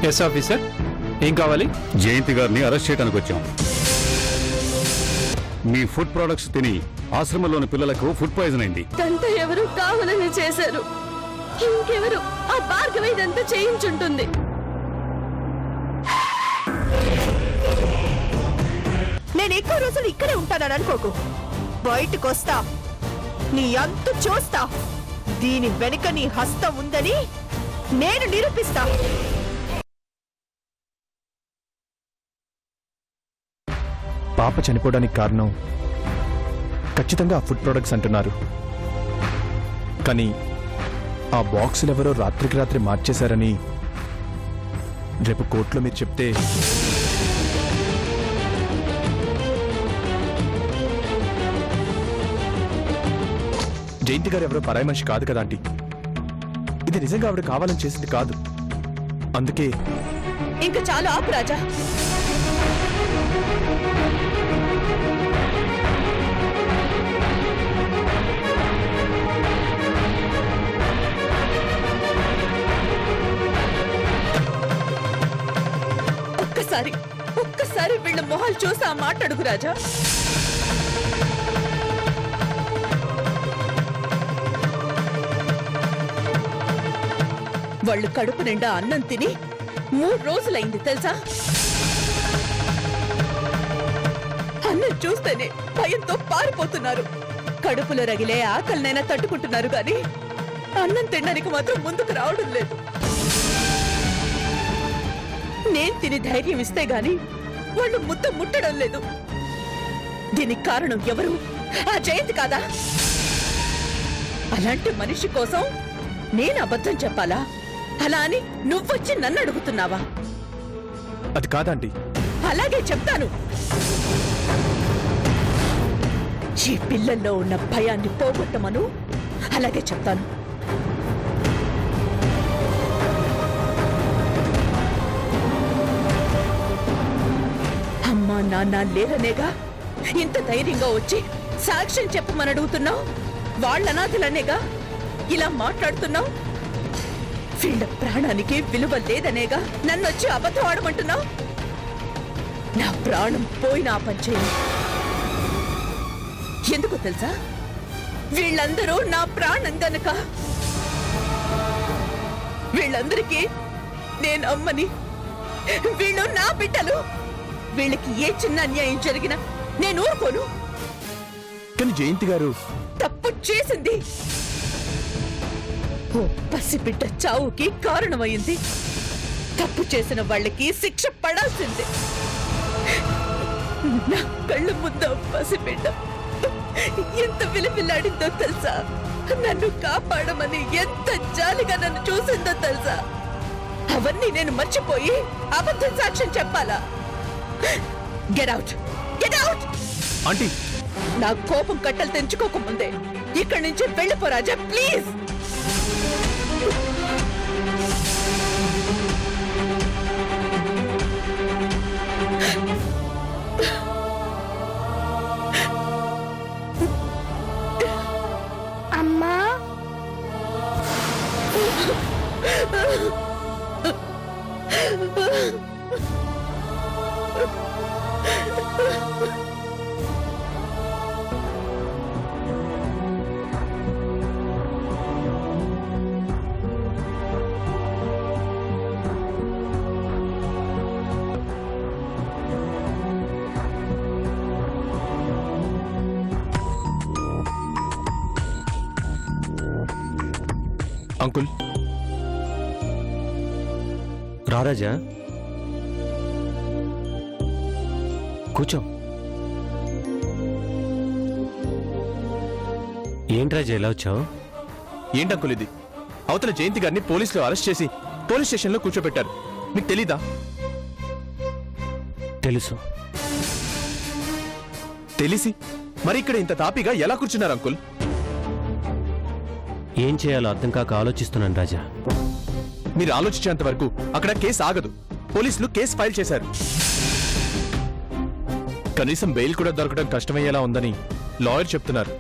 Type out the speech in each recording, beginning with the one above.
Yes officer, ఏం కావాలి? జయంతి గారిని అరెస్ట్ చేయడానికి వచ్చాం. మీ ఫుడ్ ప్రొడక్ట్స్ తిని ఆశ్రమంలోని పిల్లలకు ఫుడ్ పాయిజన్ అయింది. ఇదంతా ఎవరు కావాలని చేశారు? ఇంకెవరు? ఆ భార్గవి ఇదంతా చేయించుంటుంది. నేను ఎక్కువ రోజులు ఇక్కడే ఉంటానని అనుకోకు. బయటకు వస్తా, నీ అంతు చూస్తా. దీని వెనుక నీ హస్తం ఉందని నేను నిరూపిస్తా. పాప చనిపోవడానికి కారణం ఖచ్చితంగా ఆ ఫుడ్ ప్రొడక్ట్స్ అంటున్నారు. కానీ ఆ బాక్సులు ఎవరో రాత్రికి రాత్రి మార్చేశారని రేపు కోర్టులో మీరు చెప్తే జయంతి గారు ఎవరో పరాయి మనిషి కాదు కదా ఆంటీ. ఇది నిజంగా ఆవిడ కావాలని చేసింది కాదు. అందుకే ఇంకా చాలా ఆపు రాజా. ఒక్కసారి వీళ్ళ మొహాలు చూసి ఆ మాట అడుగు రాజా. వాళ్ళు కడుపు నిండా అన్నం తిని 3 రోజులైంది తెలుసా? అన్నం చూస్తేనే భయంతో పారిపోతున్నారు. కడుపులో రగిలే ఆకలినైనా తట్టుకుంటున్నారు గాని అన్నం తినడానికి మాత్రం ముందుకు రావడం లేదు. నేను తిని ధైర్యం ఇస్తే గాని వాళ్ళు ముద్ద ముట్టడం లేదు. దీనికి కారణం ఎవరు? ఆ జయంతి కాదా? అలాంటి మనిషి కోసం నేను అబద్ధం చెప్పాలా? అలా అని నువ్వొచ్చి నన్ను అడుగుతున్నావా? అది కాదంటీ. అలాగే చెప్తాను. ఈ పిల్లల్లో ఉన్న భయాన్ని పోగొట్టమను. అలాగే చెప్తాను. అమ్మా నాన్న లేరనేగా ఇంత ధైర్యంగా వచ్చి సాక్ష్యం చెప్పమని అడుగుతున్నావు. వాళ్ళ అనాథలనేగా ఇలా మాట్లాడుతున్నావు. వీళ్ళ ప్రాణానికి విలువ లేదనేగా నన్నొచ్చి అబద్ధం ఆడమంటున్నావు. నా ప్రాణం పోయినా పంచేయి. ఎందుకు తెలుసా? వీళ్ళందరూ నా ప్రాణం గనక. వీళ్ళందరికీ నేను అమ్మని. వీళ్ళు నా బిడ్డలు. వీళ్ళకి ఏ చిన్న అన్యాయం జరిగినా నేను ఊరుకోను. కానీ జయంతి గారు తప్పు చేసింది. ఓ పసిబిడ్డ చావుకి కారణమైంది. తప్పు చేసిన వాళ్ళకి శిక్ష పడాల్సిందే. నా కళ్ళు ముందు పసిబిడ్డ ఎంత విలవిల్లాడిందో తెలుసా? నన్ను కాపాడమని ఎంత జాలిగా నన్ను చూసిందో తెలుసా? అవన్నీ నేను మర్చిపోయి అబద్ధం సాక్ష్యం చెప్పాలా? Get out, get out. Aunty, నా కోపం కట్టలు తెంచుకోకముందే ఇక్కడి నుంచి వెళ్ళిపో రాజా, ప్లీజ్. అమ్మా, అంకుల్ రారాజా, కూర్చో. ఏంటి రాజా ఎలా వచ్చావు? ఏంటి అంకుల్ ఇది? అవతల జయంతి గారిని పోలీసులు అరెస్ట్ చేసి పోలీస్ స్టేషన్లో కూర్చోబెట్టారు. మీకు తెలీదా? తెలుసు. తెలిసి మరి ఇక్కడ ఇంత తాపిగా ఎలా కూర్చున్నారు అంకుల్? ఏం చేయాలో అర్థం కాక ఆలోచిస్తున్నాను రాజా. మీరు ఆలోచించేంత వరకు అక్కడ కేసు ఆగదు. పోలీసులు కేసు ఫైల్ చేశారు. కనీసం బెయిల్ కూడా దొరకడం కష్టమయ్యేలా ఉందని లాయర్ చెప్తున్నారు.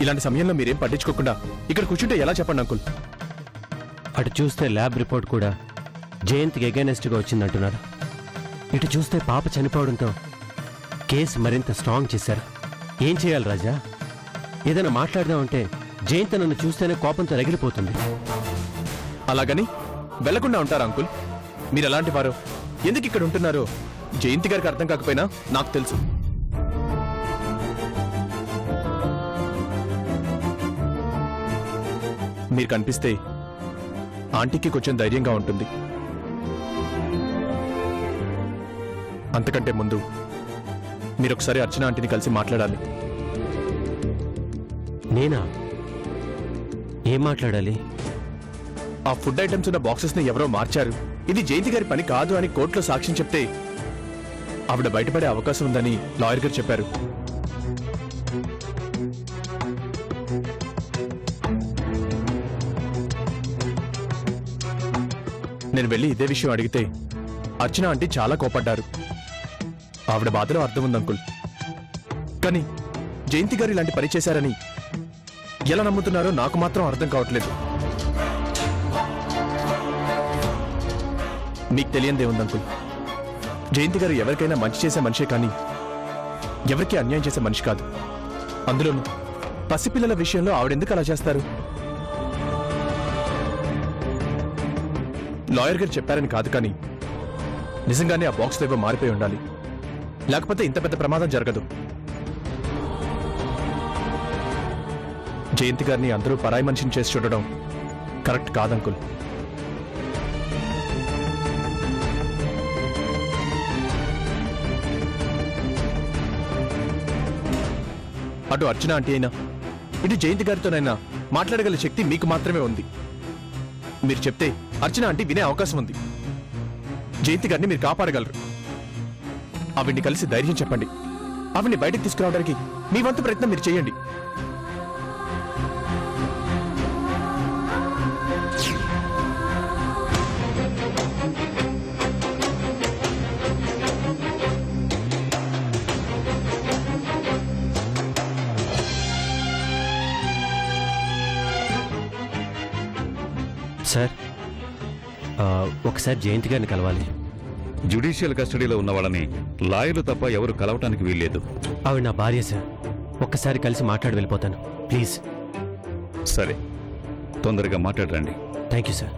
ఇలాంటి సమయంలో మీరేం పట్టించుకోకుండా ఇక్కడ కూర్చుంటే ఎలా చెప్పండి అంకుల్? అటు చూస్తే ల్యాబ్ రిపోర్ట్ కూడా జయంత్కి ఎగైనెస్ట్గా వచ్చిందంటున్నారు. ఇటు చూస్తే పాప చనిపోవడంతో కేసు మరింత స్ట్రాంగ్ చేశారు. ఏం చేయాలి రాజా? ఏదైనా మాట్లాడదామంటే జయంత్ నన్ను చూస్తేనే కోపంతో రగిలిపోతుంది. అలాగని వెళ్లకుండా ఉంటారా అంకుల్? మీరు ఎలాంటి వారో, ఎందుకు ఇక్కడ ఉంటున్నారో జయంతి గారికి అర్థం కాకపోయినా నాకు తెలుసు. మీరు కనిపిస్తే ఆంటీకి కొంచెం ధైర్యంగా ఉంటుంది. అంతకంటే ముందు మీరొకసారి అర్చన ఆంటీని కలిసి మాట్లాడాలి. నేనా? ఏం మాట్లాడాలి? ఆ ఫుడ్ ఐటమ్స్ ఉన్న బాక్సెస్ ని ఎవరో మార్చారు, ఇది జయంతి గారి పని కాదు అని కోర్టులో సాక్ష్యం చెప్తే ఆవిడ బయటపడే అవకాశం ఉందని లాయర్ గారు చెప్పారు. నేను వెళ్ళి ఇదే విషయం అడిగితే అర్చన ఆంటీ చాలా కోపడ్డారు. ఆవిడ బాధలో అర్థం ఉంది అంకుల్. కానీ జయంతి గారు ఇలాంటి పని చేశారని ఎలా నమ్ముతున్నారో నాకు మాత్రం అర్థం కావట్లేదు. మీకు తెలియందే ఉంది అంకుల్, జయంతి గారు ఎవరికైనా మంచి చేసే మనిషే కానీ ఎవరికీ అన్యాయం చేసే మనిషి కాదు. అందులోనూ పసిపిల్లల విషయంలో ఆవిడెందుకు అలా చేస్తారు? లాయర్ గారు చెప్పారని కాదు, కానీ నిజంగానే ఆ బాక్స్ ఏవో మారిపోయి ఉండాలి, లేకపోతే ఇంత పెద్ద ప్రమాదం జరగదు. జయంతి గారిని అందరూ పరాయి మనిషిని చేసి చూడడం కరెక్ట్ కాదంకుల్. అటు అర్చన ఆంటీ అయినా ఇటు జయంతి గారితోనైనా మాట్లాడగల శక్తి మీకు మాత్రమే ఉంది. మీరు చెప్తే అర్చన ఆంటీ వినే అవకాశం ఉంది. జయంతి గారిని మీరు కాపాడగలరు. ఆవిడ్ని కలిసి ధైర్యం చెప్పండి. ఆవిడ్ని బయటకు తీసుకురావడానికి మీ వంతు ప్రయత్నం మీరు చేయండి. సార్, ఒకసారి జయంతి గారిని కలవాలి. జ్యుడిషియల్ కస్టడీలో ఉన్న వాళ్ళని లాయర్లు తప్ప ఎవరు కలవటానికి వీల్లేదు. ఆవిడ నా భార్య సార్. ఒక్కసారి కలిసి మాట్లాడి వెళ్ళిపోతాను ప్లీజ్. సరే, తొందరగా మాట్లాడరండి. Thank you sir.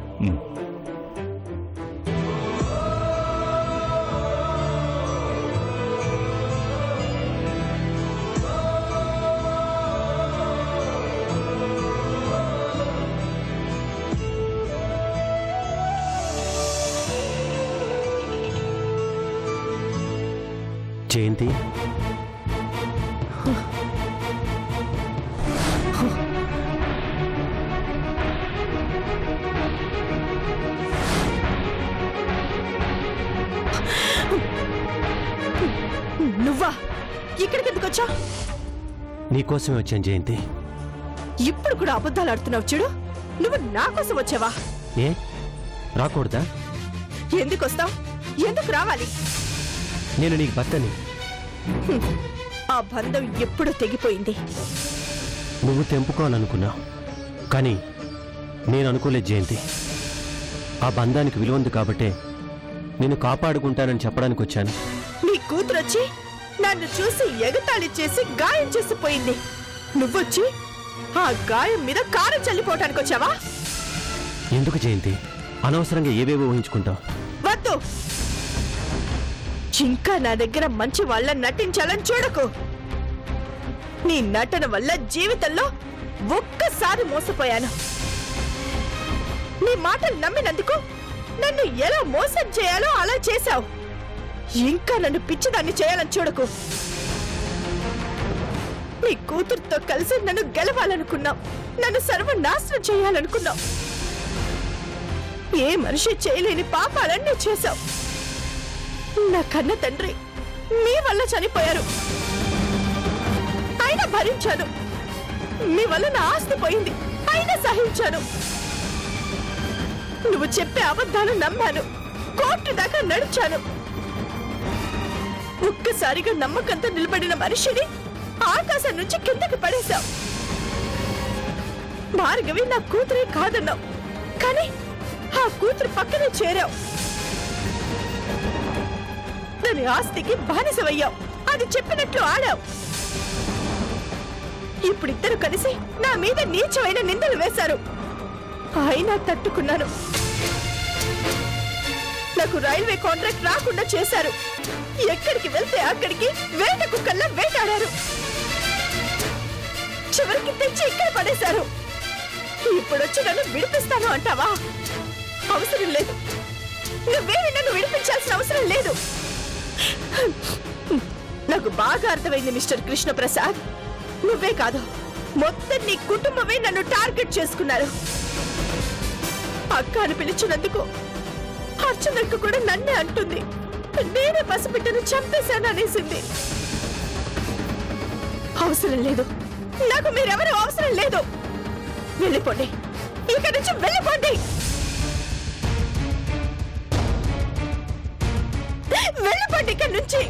జయంతి, నువ్వా? ఇక్కడికి ఎందుకు వచ్చా? నీకోసమే వచ్చాను జయంతి. ఇప్పుడు కూడా అబద్ధాలు ఆడుతున్నావు చూడు. నువ్వు నా కోసం వచ్చావా? ఏ రాకూడదా? ఎందుకు వస్తావు? ఎందుకు రావాలి? నేను నీకు భర్తని. ఆ బంధం ఎప్పుడూ తెగిపోయింది. నువ్వు తెంపుకోవాలనుకున్నా, కానీ నేను అనుకోలేదు జయంతి. ఆ బంధానికి విలువ ఉంది కాబట్టే నేను కాపాడుకుంటానని చెప్పడానికి వచ్చాను. నీ కూతురొచ్చి నన్ను చూసి ఎగతాళి చేసి గాయం చేసిపోయింది. నువ్వొచ్చి ఆ గాయం మీద కారం చల్లిపోవటానికి వచ్చావా? ఎందుకు జయంతి అనవసరంగా ఏవేవో ఊహించుకుంటావు? వద్దు, ఇంకా నా దగ్గర మంచి వాళ్ళ నటించాలని చూడకు. నీ నటన వల్ల జీవితంలో ఒక్కసారి మోసపోయాను. నీ మాటలు నమ్మినందుకు నన్ను ఎలా మోసం చేయాలో అలా చేశావు. ఇంకా నన్ను పిచ్చిదాన్ని చేయాలని చూడకు. నీ కూతురుతో కలిసి నన్ను గెలవాలనుకున్నావు. నన్ను సర్వనాశనం చేయాలనుకున్నావు. ఏ మనిషి చేయలేని పాపాలన్నీ చేశావు. నా కన్న తండ్రి మీ వల్ల చనిపోయారు, అయినా భరించాను. మీ వల్ల నా ఆస్తి పోయింది, అయినా సహించాను. నువ్వు చెప్పే అబద్ధాలు నమ్మాను, కోర్టు దాకా నడిచాను. ఒక్కసారిగా నమ్మకంతో నిలబడిన మనిషిని ఆకాశం నుంచి కిందకి పడేశావు. భార్గవి నా కూతురే కాదన్నావు, కానీ ఆ కూతురు పక్కనే చేరావు. అతని ఆస్తికి బానిసవయ్యావు. అది చెప్పినట్లు ఆడావు. ఇప్పుడిద్దరు కలిసి నా మీద నీచమైన నిందలు వేశారు. అయినా తట్టుకున్నాను. నాకు రైల్వే కాంట్రాక్ట్ రాకుండా చేశారు. ఎక్కడికి వెళ్తే అక్కడికి వేట కుక్కల్లా వేటాడారు. చివరికి తెచ్చి ఇక్కడ పడేశారు. ఇప్పుడొచ్చి నన్ను విడిపిస్తాను అంటావా? అవసరం లేదు. నువ్వేమి నన్ను విడిపించాల్సిన అవసరం లేదు. నాకు బాగా అర్థమైంది మిస్టర్ కృష్ణ ప్రసాద్. నువ్వే కాదు, మొత్తం నీ కుటుంబమే నన్ను టార్గెట్ చేసుకున్నారు. అక్క అని పిలిచినందుకు అర్చనకు కూడా నన్నే అంటుంది. నేనే పసిబిడ్డను చంపేశాను అనేసింది. అవసరం లేదు. నాకు మీరెవరూ అవసరం లేదు. వెళ్ళిపోండి, ఇక్కడి నుంచి వెళ్ళిపోండి. వెళ్ళిపోండి ఇక్కడి నుంచి.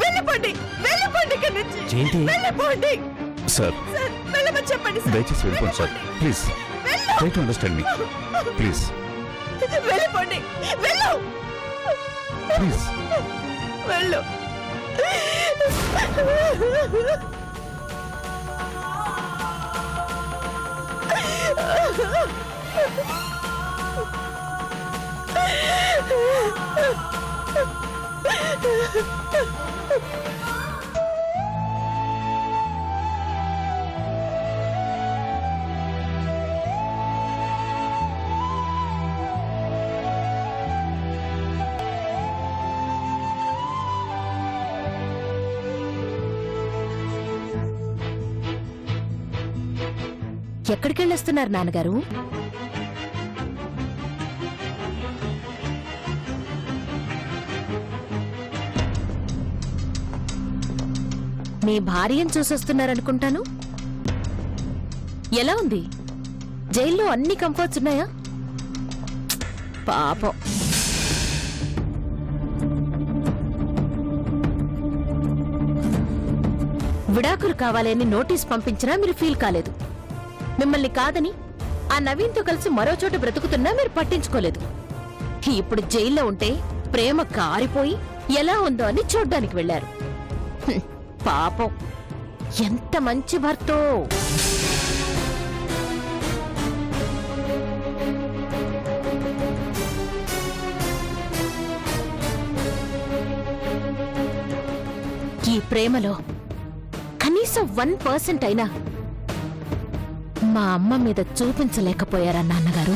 వెళ్ళిపోండి, వెళ్ళిపోండి ఇక్కడి నుంచి. జయంతి. వెళ్ళిపోండి సార్, సార్. వెళ్ళమని చెప్పండి సార్. దయచేసి వెళ్ళిపోండి sir. Please try to understand me. Please వెళ్ళిపోండి. వెళ్ళు, ప్లీజ్. వెళ్ళు. ఎక్కడికెళ్ళొస్తున్నారు నాన్నగారు? మీ భార్యను చూసొస్తున్నారనుకుంటాను. ఎలా ఉంది? జైల్లో అన్ని కంఫర్ట్స్ ఉన్నాయా? పాపం. విడాకులు కావాలని నోటీస్ పంపించినా మీరు ఫీల్ కాలేదు. మిమ్మల్ని కాదని ఆ నవీన్తో కలిసి మరో చోట బ్రతుకుతున్నా మీరు పట్టించుకోలేదు. ఇప్పుడు జైల్లో ఉంటే ప్రేమ కారిపోయి ఎలా ఉందో అని చూడ్డానికి వెళ్లారు. పాపం, ఎంత మంచి భర్తో. ఈ ప్రేమలో కనీసం 1% అయినా మా అమ్మ మీద చూపించలేకపోయారా నాన్నగారు?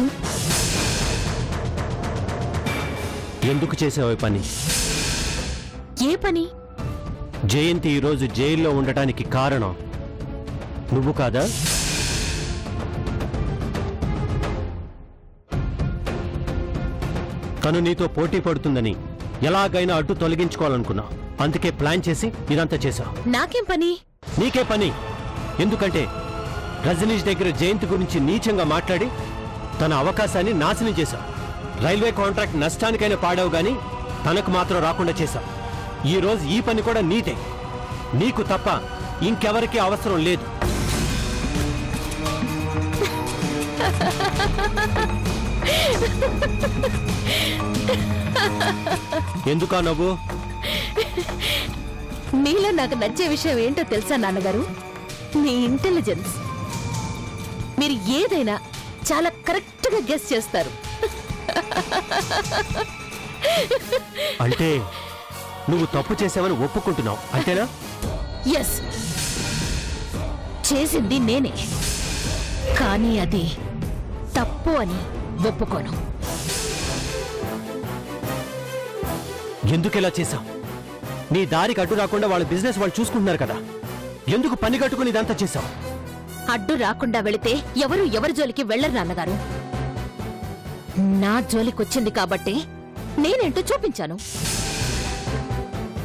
ఎందుకు చేసావు పని? ఏ పని? జయంతి ఈరోజు జైల్లో ఉండటానికి కారణం నువ్వు కాదా? తను నీతో పోటీ పడుతుందని ఎలాగైనా అడ్డు తొలగించుకోవాలనుకున్నా. అందుకే ప్లాన్ చేసి ఇదంతా చేశావు. నాకేం పని? నీకే పని. ఎందుకంటే రజనీష్ దగ్గర జయంతి గురించి నీచంగా మాట్లాడి తన అవకాశాన్ని నాశనం చేశావు. రైల్వే కాంట్రాక్ట్ నష్టానికైనా పాడావు గాని తనకు మాత్రం రాకుండా చేశావు. ఈ రోజు ఈ పని కూడా నీదే. నీకు తప్ప ఇంకెవరికీ అవసరం లేదు. ఎందుకా నవ్వు? మీలో నాకు నచ్చే విషయం ఏంటో తెలుసా నాన్నగారు? మీ ఇంటెలిజెన్స్. మీరు ఏదైనా చాలా కరెక్ట్ గా గెస్ చేస్తారు. అంటే నువ్వు తప్పు చేసావని ఒప్పుకుంటున్నావు అంతేనా? ఎస్, చేసింది నేనే, కానీ అది తప్పు అని ఒప్పుకోను. ఎందుకు ఇలా చేశావు? నీ దారికి అడ్డు రాకుండా వాళ్ళ బిజినెస్ వాళ్ళు చూసుకుంటున్నారు కదా, ఎందుకు పని కట్టుకుని ఇదంతా చేశావు? అడ్డు రాకుండా వెళితే ఎవరి జోలికి వెళ్లరు నాన్నగారు. నా జోలికొచ్చింది కాబట్టి నేనేంటో చూపించాను.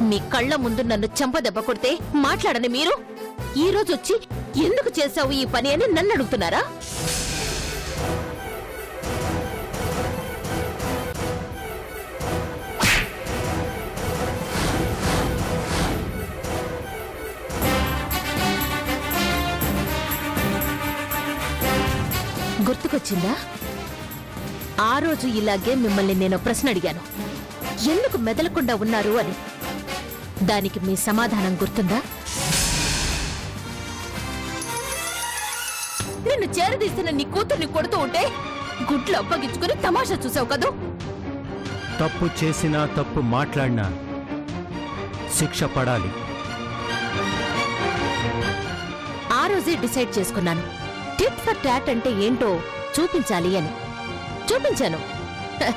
మీ కళ్ళ ముందు నన్ను చెంపదెబ్బ కొడితే మాట్లాడని మీరు ఈ రోజు వచ్చి ఎందుకు చేశావు ఈ పని అని నన్ను అడుగుతున్నారా? గుర్తుకొచ్చిందా? ఆ రోజు ఇలాగే మిమ్మల్ని నేను ప్రశ్న అడిగాను, ఎందుకు మెదలకుండా ఉన్నారు అని. దానికి మీ సమాధానం గుర్తుందా? నిన్ను చేరదీసిన నీ కూతుర్ని కొడుతూ ఉంటే గుడ్లు అప్పగించుకుని తమాషా చూసావు కదూ. తప్పు చేసినా తప్పు మాట్లాడినా శిక్ష పడాలి. ఆ రోజే డిసైడ్ చేసుకున్నాను, టిట్ ఫర్ టాట్ అంటే ఏంటో చూపించాలి అని. చూపించాను. హ,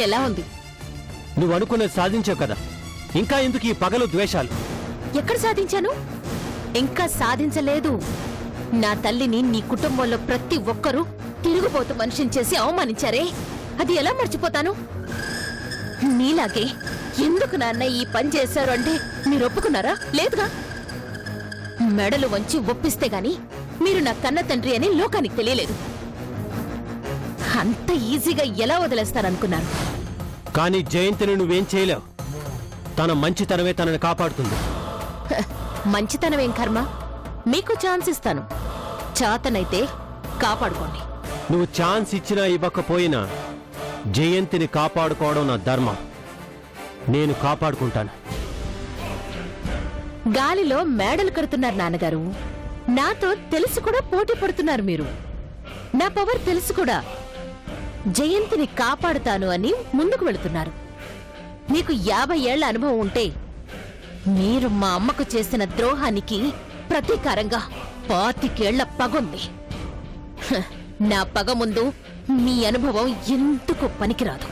ఎలా ఉంది? నువ్వు అనుకున్నది సాధించావు కదా, ఇంకా ఎందుకు ఈ పగలు ద్వేషాలు? ఎక్కడ సాధించాను? ఇంకా సాధించలేదు. నా తల్లిని నీ కుటుంబంలో ప్రతి ఒక్కరూ తిరుగుబోతు మనిషిని చేసి అవమానించారే, అది ఎలా మర్చిపోతాను? నీలాగే ఎందుకు నాన్న ఈ పని చేశారు అంటే మీరు ఒప్పుకున్నారా? లేదుగా. మెడలు వంచి ఒప్పిస్తే గాని మీరు నా కన్న తండ్రి అని లోకానికి తెలియలేదు. అంత ఈజీగా ఎలా వదిలేస్తారనుకున్నారు? కానీ జయంతిని నువ్వేం చేయలేవు. తన మంచితనమే తనని కాపాడుతుంది. హ, మంచితనమేం కర్మ? మీకు ఛాన్స్ ఇస్తాను, చాతనైతే కాపాడుకోండి. నువ్వు ఛాన్స్ ఇచ్చినా ఇవ్వకపోయినా జయంతిని కాపాడుకోవడం నా ధర్మం. నేను కాపాడుకుంటాను. గాలిలో మేడలు కడుతున్నారు నాన్నగారు. నాతో తెలిసి కూడా పోటీ పడుతున్నారు మీరు. నా పవర్ తెలిసి కూడా జయంతిని కాపాడుతాను అని ముందుకు వెళుతున్నారు. మీకు 50 ఏళ్ల అనుభవం ఉంటే మీరు మా అమ్మకు చేసిన ద్రోహానికి ప్రతీకారంగా 25 ఏళ్ల పగుంది. హ, నా పగ ముందు మీ అనుభవం ఎందుకు పనికిరాదు.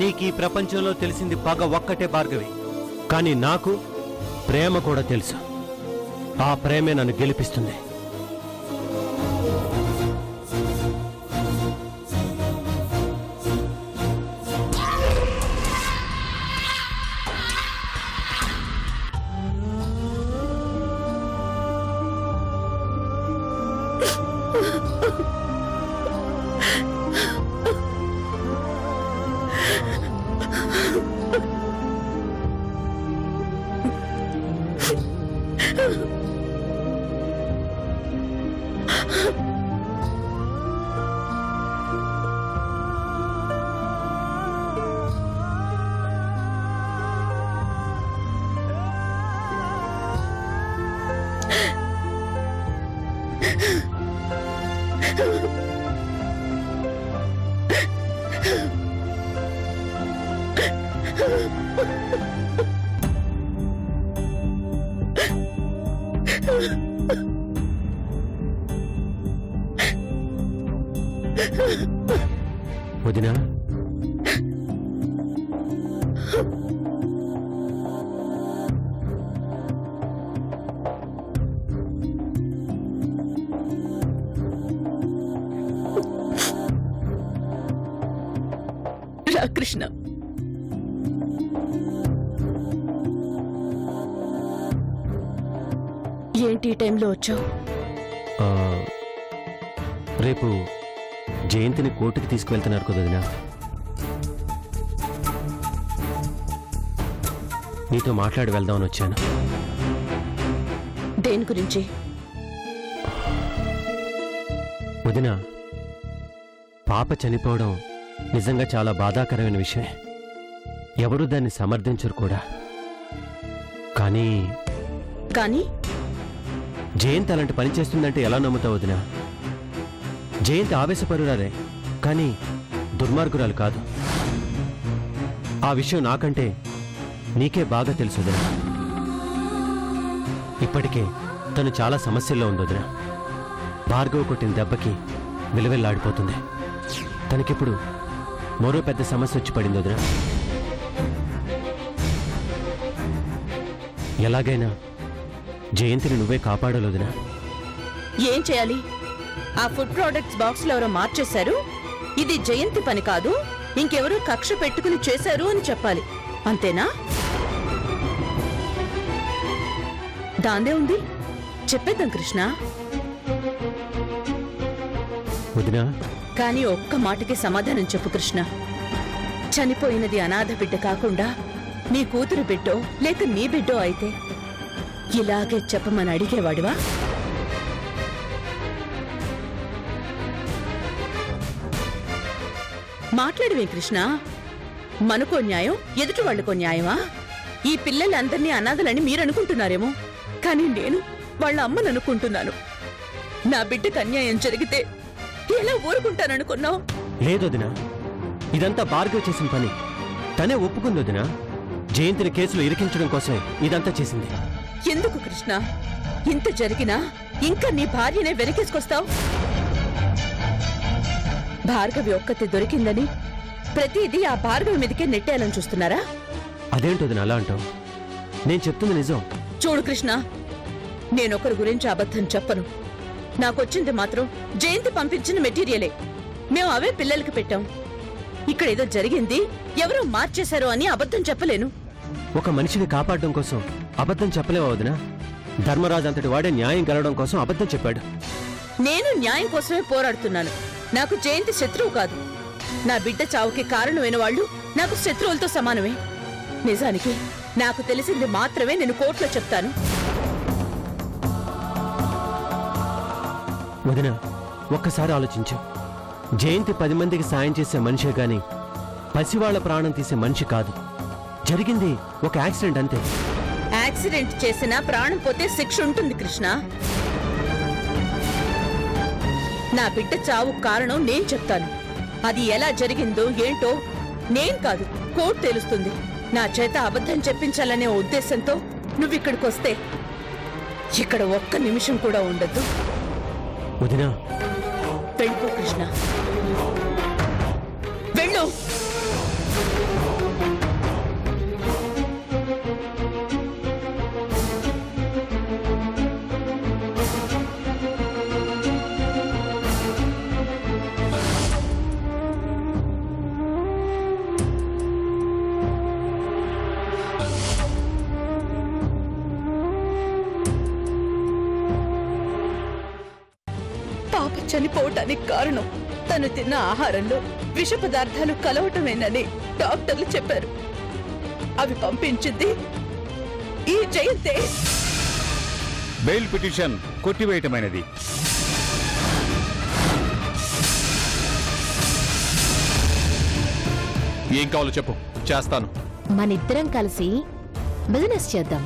నీకు ఈ ప్రపంచంలో తెలిసింది పగ ఒక్కటే భార్గవి. కానీ నాకు ప్రేమ కూడా తెలుసు. ఆ ప్రేమే నన్ను గెలిపిస్తుంది. వదినా, రా కృష్ణ. ఏంటి ఈ టైంలో వచ్చావు? రేపు జయంతిని కోర్టుకి తీసుకువెళ్తున్నారు కదా వదినా. నీతో మాట్లాడి వెళ్దామని వచ్చాను. దేని గురించి? వదినా, పాప చనిపోవడం నిజంగా చాలా బాధాకరమైన విషయమే. ఎవరూ దాన్ని సమర్థించరు కూడా. కానీ కానీ జయంతి అలాంటి పని చేస్తుందంటే ఎలా నమ్ముతావు వదినా? జయంతి ఆవేశపరురాలే, కానీ దుర్మార్గురాలు కాదు. ఆ విషయం నాకంటే నీకే బాగా తెలుసు వదినా. ఇప్పటికే తను చాలా సమస్యల్లో ఉంది వదినా. భార్గవ్ కొట్టిన దెబ్బకి విలువెల్లాడిపోతుంది. తనకిప్పుడు మరో పెద్ద సమస్య వచ్చి పడింది వదినా. ఎలాగైనా జయంతిని నువ్వే కాపాడాలి వదినా. ఏం చేయాలి? ఆ ఫుడ్ ప్రొడక్ట్స్ బాక్స్ లో ఎవరో మార్చేశారు, ఇది జయంతి పని కాదు, ఇంకెవరో కక్ష పెట్టుకుని చేశారు అని చెప్పాలి. అంతేనా? దాందే ఉంది, చెప్పేద్దాం కృష్ణ. వదినా, కానీ ఒక్క మాటకి సమాధానం చెప్పు కృష్ణ. చనిపోయినది అనాథ బిడ్డ కాకుండా నీ కూతురు బిడ్డో లేక నీ బిడ్డో అయితే ఇలాగే చెప్పమని అడిగేవాడివా? మాట్లాడవే కృష్ణ. మనకో న్యాయం, ఎదుటి వాళ్లకో న్యాయమా? ఈ పిల్లలందరినీ అనాథలని మీరనుకుంటున్నారేమో, కానీ నేను వాళ్ళ అమ్మను అనుకుంటున్నాను. నా బిడ్డకు అన్యాయం జరిగితే ఎలా ఊరుకుంటాననుకున్నావు? లేదొదినా, ఇదంతా భార్గవ్ చేసిన పని. తనే ఒప్పుకుంది వదినా. జయంతిని కేసులో ఇరికించడం కోసమే ఇదంతా చేసింది. ఎందుకు కృష్ణ ఇంత జరిగినా ఇంకా నీ భార్యనే వెనకేసుకొస్తావు? భార్గవి ఒక్కతి దొరికిందని ప్రతిదీ ఆ భార్గవి మీదకే నెట్టేయాలని చూస్తున్నారా? అదేంటొదినా అలా అంటావు? నేను చెప్తుంది నిజం. చూడు కృష్ణ, నేనొకరి గురించి అబద్ధం చెప్పను. నాకొచ్చింది మాత్రం జయంతి పంపించిన మెటీరియలే. మేము అవే పిల్లలకి పెట్టాం. ఇక్కడ ఏదో జరిగింది, ఎవరో మార్చేశారు అని అబద్ధం చెప్పలేను. ఒక మనిషిని కాపాడడం కోసం అబద్ధం చెప్పలేవా వదినా? ధర్మరాజు అంతటి వాడే న్యాయం గెలవడం కోసం అబద్ధం చెప్పాడు. నేను న్యాయం కోసమే పోరాడుతున్నాను. నాకు జయంతి శత్రువు కాదు. నా బిడ్డ చావుకి కారణమైన వాళ్ళు నాకు శత్రువులతో సమానమే. నిజానికి నాకు తెలిసింది మాత్రమే నేను కోర్టులో చెప్తాను. వదినా, ఒక్కసారి ఆలోచించు. జయంతి 10 మందికి సాయం చేసే మనిషే గాని పసివాళ్ల ప్రాణం తీసే మనిషి కాదు. జరిగింది ఒక యాక్సిడెంట్ అంతే. యాక్సిడెంట్ చేసినా ప్రాణం పోతే శిక్ష ఉంటుంది కృష్ణ. నా బిడ్డ చావు కారణం నేను చెప్తాను. అది ఎలా జరిగిందో ఏంటో నేను కాదు, కోర్టు తెలుస్తుంది. నా చేత అబద్ధం చెప్పించాలనే ఉద్దేశంతో నువ్విక్కడికొస్తే ఇక్కడ ఒక్క నిమిషం కూడా ఉండద్దు. వదినా, వెళ్ళిపో కృష్ణ, వెళ్ళు. పాప చనిపోవటానికి కారణం తను తిన్న ఆహారంలో విష పదార్థాలు కలవటమేనని డాక్టర్లు చెప్పారు. అవి పంపించింది ఈ జయంతే. Bail petition కొట్టివేయటమైనది. ఏం కావాలో చెప్పు, చేస్తాను. మనిద్దరం కలిసి బిజినెస్ చేద్దాం.